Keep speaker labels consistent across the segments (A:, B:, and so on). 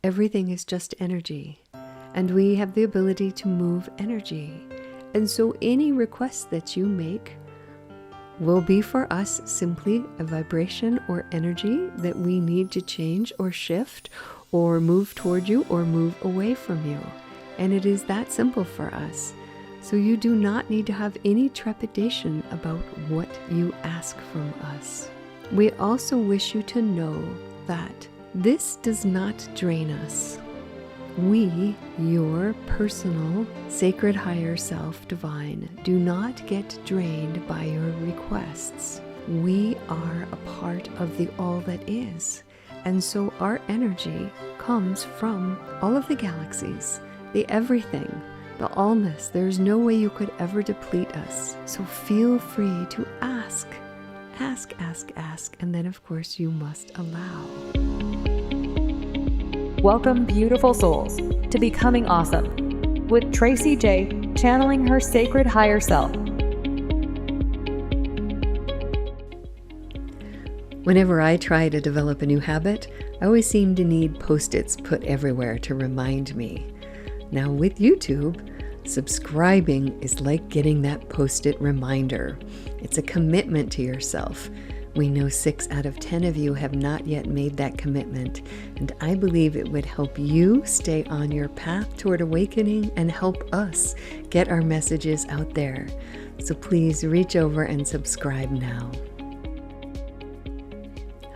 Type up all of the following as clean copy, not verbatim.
A: Everything is just energy, and we have the ability to move energy. And so any request that you make will be for us simply a vibration or energy that we need to change or shift or move toward you or move away from you. And it is that simple for us. So you do not need to have any trepidation about what you ask from us. We also wish you to know that this does not drain us. We, your personal, sacred higher self, divine, do not get drained by your requests. We are a part of the all that is. And so our energy comes from all of the galaxies, the everything, the allness. There's no way you could ever deplete us. So feel free to ask, and then of course you must allow.
B: Welcome, beautiful souls, to Becoming Awesome with Tracy J, channeling her sacred higher self.
A: Whenever I try to develop a new habit, I always seem to need Post-its put everywhere to remind me. Now with YouTube, subscribing is like getting that Post-it reminder. It's a commitment to yourself. We know 6 out of 10 of you have not yet made that commitment, and I believe it would help you stay on your path toward awakening and help us get our messages out there. So please reach over and subscribe now.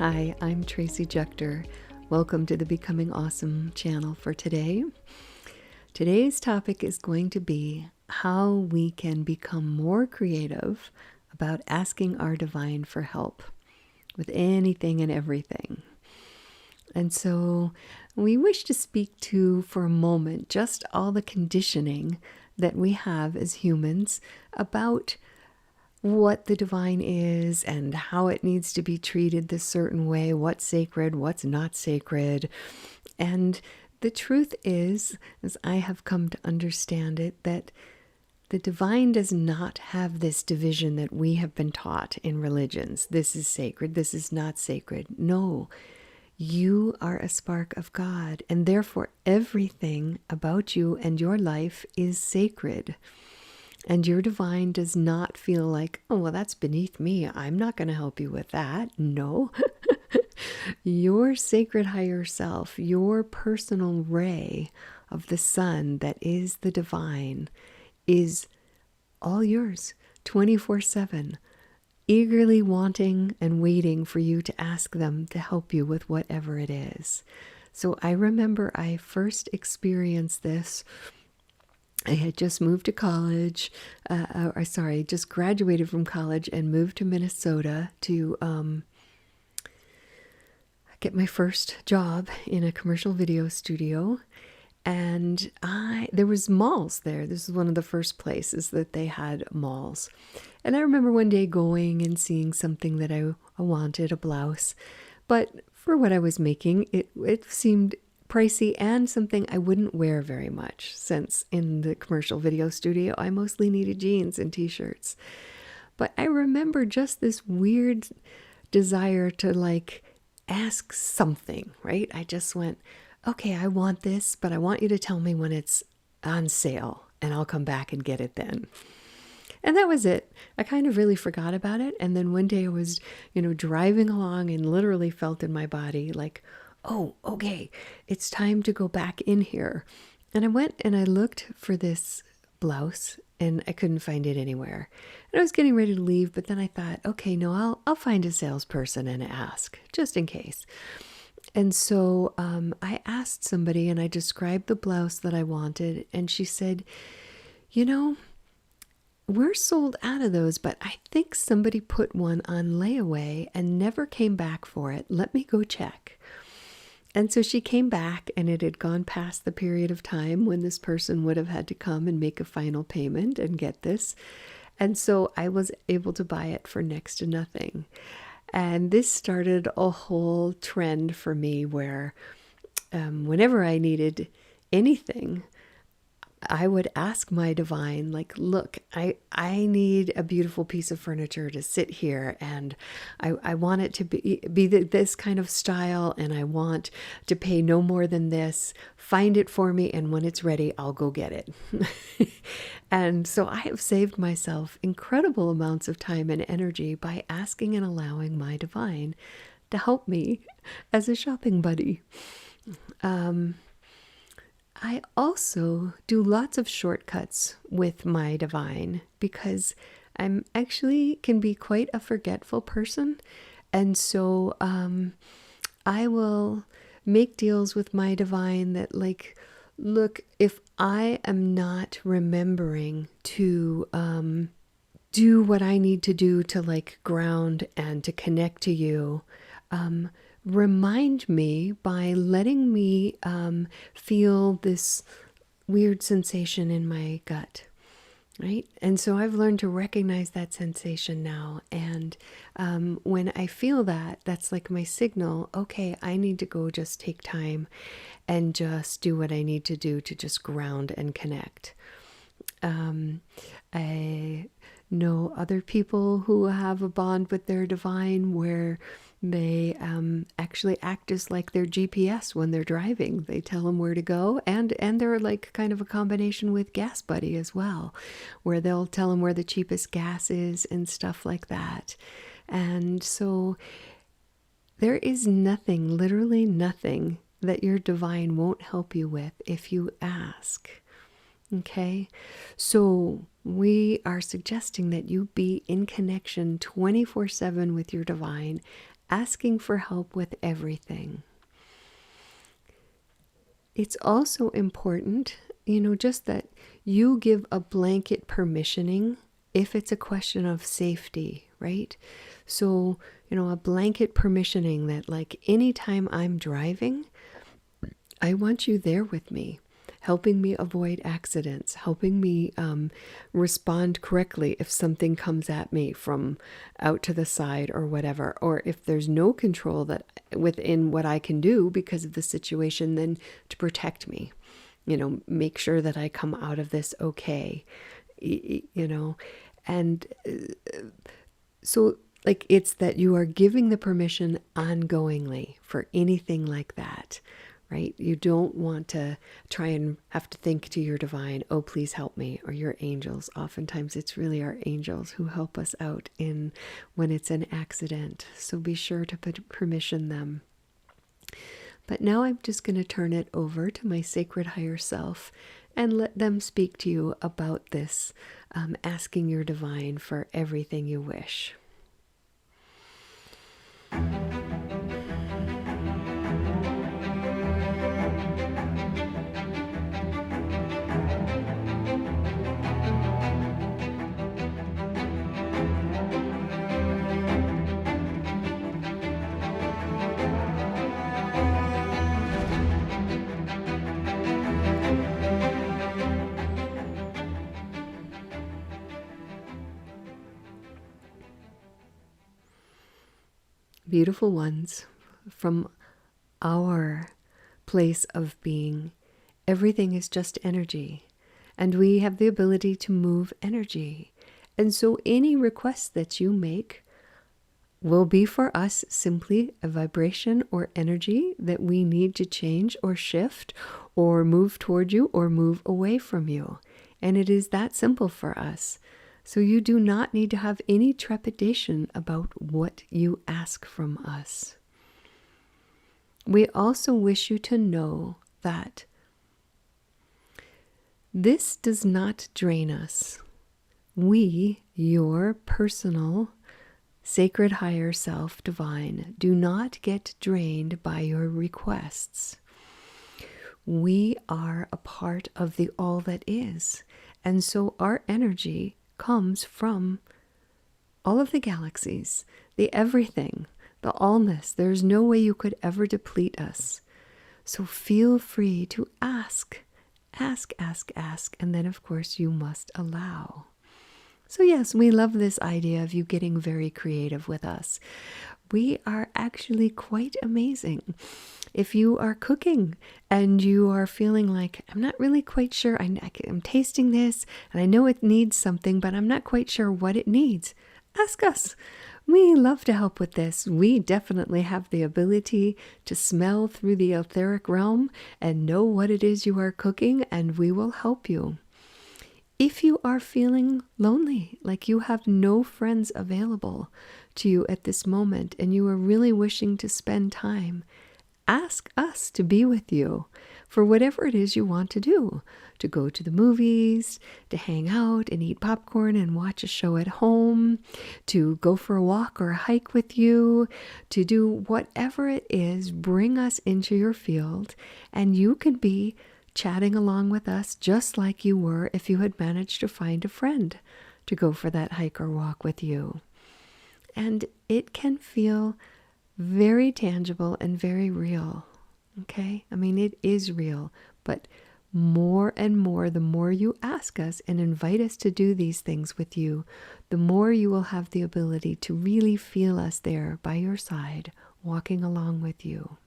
A: Hi, I'm Tracy Jector. Welcome to the Becoming Awesome channel for today. Today's topic is going to be how we can become more creative about asking our divine for help with anything and everything. And so we wish to speak to, for a moment, just all the conditioning that we have as humans about what the divine is and how it needs to be treated this certain way, what's sacred, what's not sacred. And the truth is, as I have come to understand it, that the divine does not have this division that we have been taught in religions. This is sacred, this is not sacred. No, you are a spark of God, and therefore everything about you and your life is sacred. And your divine does not feel like, oh, well, that's beneath me. I'm not going to help you with that. No. Your sacred higher self, your personal ray of the sun that is the divine, is all yours, 24/7, eagerly wanting and waiting for you to ask them to help you with whatever it is. So I remember I first experienced this. I had just moved to college, just graduated from college and moved to Minnesota to get my first job in a commercial video studio. And there was malls there. This is one of the first places that they had malls. And I remember one day going and seeing something that I wanted, a blouse. But for what I was making, it seemed pricey and something I wouldn't wear very much, since in the commercial video studio, I mostly needed jeans and t-shirts. But I remember just this weird desire to ask something, right? I just went, okay, I want this, but I want you to tell me when it's on sale and I'll come back and get it then. And that was it. I kind of really forgot about it. And then one day I was, driving along and literally felt in my body like, oh, okay, it's time to go back in here. And I went and I looked for this blouse and I couldn't find it anywhere. And I was getting ready to leave, but then I thought, okay, no, I'll find a salesperson and ask, just in case. And so I asked somebody and I described the blouse that I wanted. And she said, we're sold out of those, but I think somebody put one on layaway and never came back for it. Let me go check. And so she came back and it had gone past the period of time when this person would have had to come and make a final payment and get this. And so I was able to buy it for next to nothing. And this started a whole trend for me where whenever I needed anything, I would ask my divine, like, look, I need a beautiful piece of furniture to sit here, and I want it to be this kind of style, and I want to pay no more than this. Find it for me, and when it's ready, I'll go get it. And so I have saved myself incredible amounts of time and energy by asking and allowing my divine to help me as a shopping buddy. I also do lots of shortcuts with my divine because I'm actually can be quite a forgetful person. And so I will make deals with my divine that, like, look, if I am not remembering to do what I need to do to, like, ground and to connect to you, remind me by letting me feel this weird sensation in my gut, right? And so I've learned to recognize that sensation now. And when I feel that, that's like my signal. Okay, I need to go just take time and just do what I need to do to just ground and connect. I know other people who have a bond with their divine where they actually act as like their GPS when they're driving. They tell them where to go, and they're like kind of a combination with Gas Buddy as well, where they'll tell them where the cheapest gas is and stuff like that. And so there is nothing, literally nothing, that your divine won't help you with if you ask. Okay, so we are suggesting that you be in connection 24/7 with your divine, asking for help with everything. It's also important, just that you give a blanket permissioning if it's a question of safety, right? So, a blanket permissioning that, like, anytime I'm driving, I want you there with me, helping me avoid accidents, helping me respond correctly if something comes at me from out to the side or whatever, or if there's no control that within what I can do because of the situation, then to protect me, make sure that I come out of this okay, and so, like, it's that you are giving the permission ongoingly for anything like that. Right? You don't want to try and have to think to your divine, oh, please help me, or your angels. Oftentimes it's really our angels who help us out when it's an accident. So be sure to permission them. But now I'm just going to turn it over to my sacred higher self and let them speak to you about this, asking your divine for everything you wish. Beautiful ones, from our place of being, everything is just energy, and we have the ability to move energy. And so any requests that you make will be for us simply a vibration or energy that we need to change or shift or move toward you or move away from you. And it is that simple for us. So you do not need to have any trepidation about what you ask from us. We also wish you to know that this does not drain us. We, your personal, sacred higher self divine, do not get drained by your requests. We are a part of the all that is, and so our energy comes from all of the galaxies, the everything, the allness. There's no way you could ever deplete us. So feel free to ask, and then of course you must allow. So yes, we love this idea of you getting very creative with us. we are actually quite amazing. If you are cooking and you are feeling like, I'm not really quite sure, I'm tasting this and I know it needs something, but I'm not quite sure what it needs, ask us. We love to help with this. We definitely have the ability to smell through the etheric realm and know what it is you are cooking, and we will help you. If you are feeling lonely, like you have no friends available to you at this moment, and you are really wishing to spend time, ask us to be with you for whatever it is you want to do. To go to the movies, to hang out and eat popcorn and watch a show at home, to go for a walk or a hike with you, to do whatever it is, bring us into your field, and you can be chatting along with us just like you were if you had managed to find a friend to go for that hike or walk with you. And it can feel very tangible and very real. Okay? I mean, it is real, but more and more, the more you ask us and invite us to do these things with you, the more you will have the ability to really feel us there by your side, walking along with you.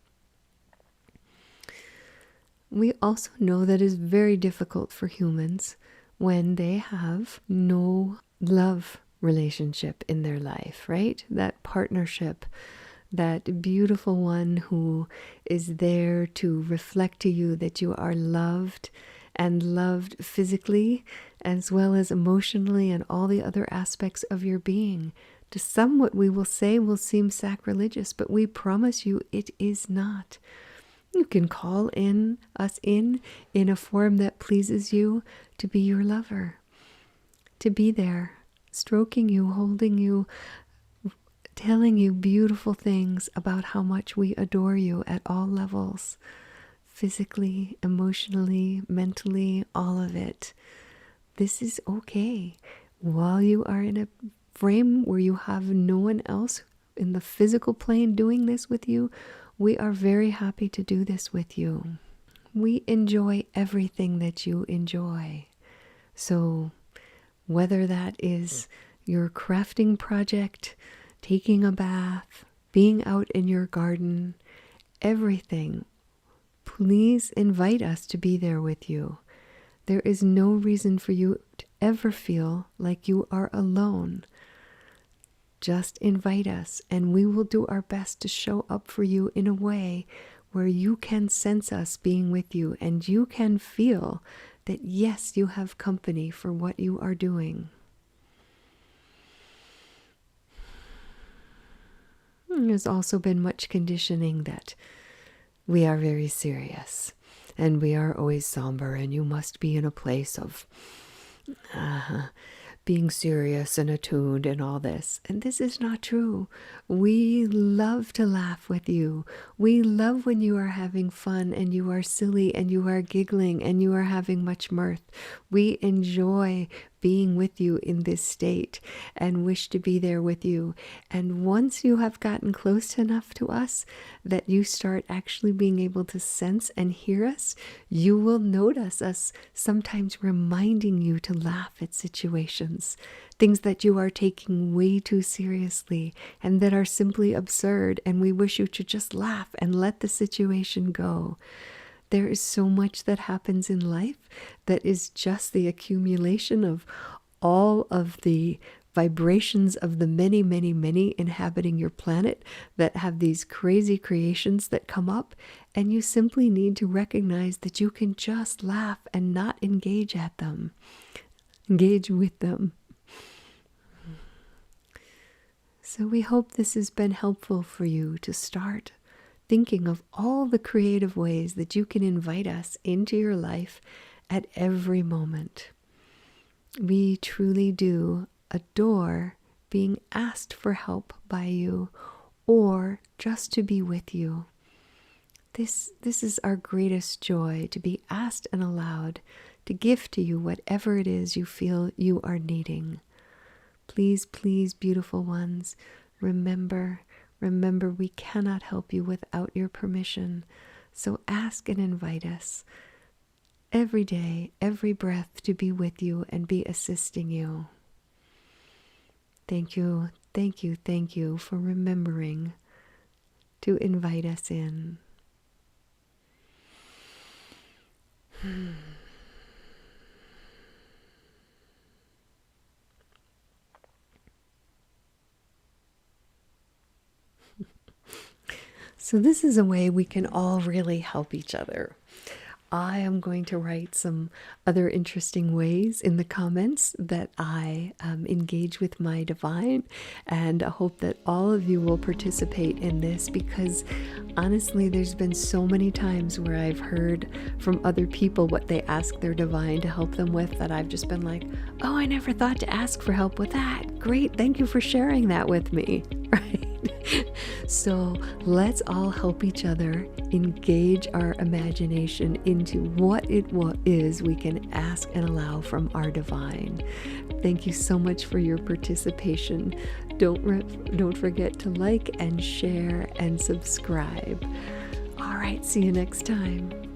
A: We also know that it is very difficult for humans when they have no love relationship in their life, right? That partnership, that beautiful one who is there to reflect to you that you are loved, and loved physically as well as emotionally and all the other aspects of your being. To some, what we will say will seem sacrilegious, but we promise you it is not. You can call us in a form that pleases you, to be your lover, to be there, stroking you, holding you, telling you beautiful things about how much we adore you at all levels, physically, emotionally, mentally, all of it. This is okay. While you are in a frame where you have no one else in the physical plane doing this with you, we are very happy to do this with you. We enjoy everything that you enjoy. So whether that is your crafting project, taking a bath, being out in your garden, everything, please invite us to be there with you. There is no reason for you to ever feel like you are alone. Just invite us, and we will do our best to show up for you in a way where you can sense us being with you, and you can feel that, yes, you have company for what you are doing. There's also been much conditioning that we are very serious, and we are always somber, and you must be in a place of being serious and attuned and all this. And this is not true. We love to laugh with you. We love when you are having fun and you are silly and you are giggling and you are having much mirth. We enjoy being with you in this state and wish to be there with you. And once you have gotten close enough to us that you start actually being able to sense and hear us, you will notice us sometimes reminding you to laugh at situations, things that you are taking way too seriously and that are simply absurd, and we wish you to just laugh and let the situation go. There is so much that happens in life that is just the accumulation of all of the vibrations of the many, many, many inhabiting your planet that have these crazy creations that come up, and you simply need to recognize that you can just laugh and not engage at them. Engage with them. So we hope this has been helpful for you to start thinking of all the creative ways that you can invite us into your life at every moment. We truly do adore being asked for help by you or just to be with you. This is our greatest joy, to be asked and allowed to give to you whatever it is you feel you are needing. Please, please, beautiful ones, remember, we cannot help you without your permission. So ask and invite us every day, every breath, to be with you and be assisting you. Thank you. Thank you for remembering to invite us in. So this is a way we can all really help each other. I am going to write some other interesting ways in the comments that I engage with my divine, and I hope that all of you will participate in this, because honestly, there's been so many times where I've heard from other people what they ask their divine to help them with that I've just been like, oh, I never thought to ask for help with that. Great, thank you for sharing that with me, right? So let's all help each other engage our imagination into what it is we can ask and allow from our divine. Thank you so much for your participation. Don't forget to like and share and subscribe. All right, see you next time.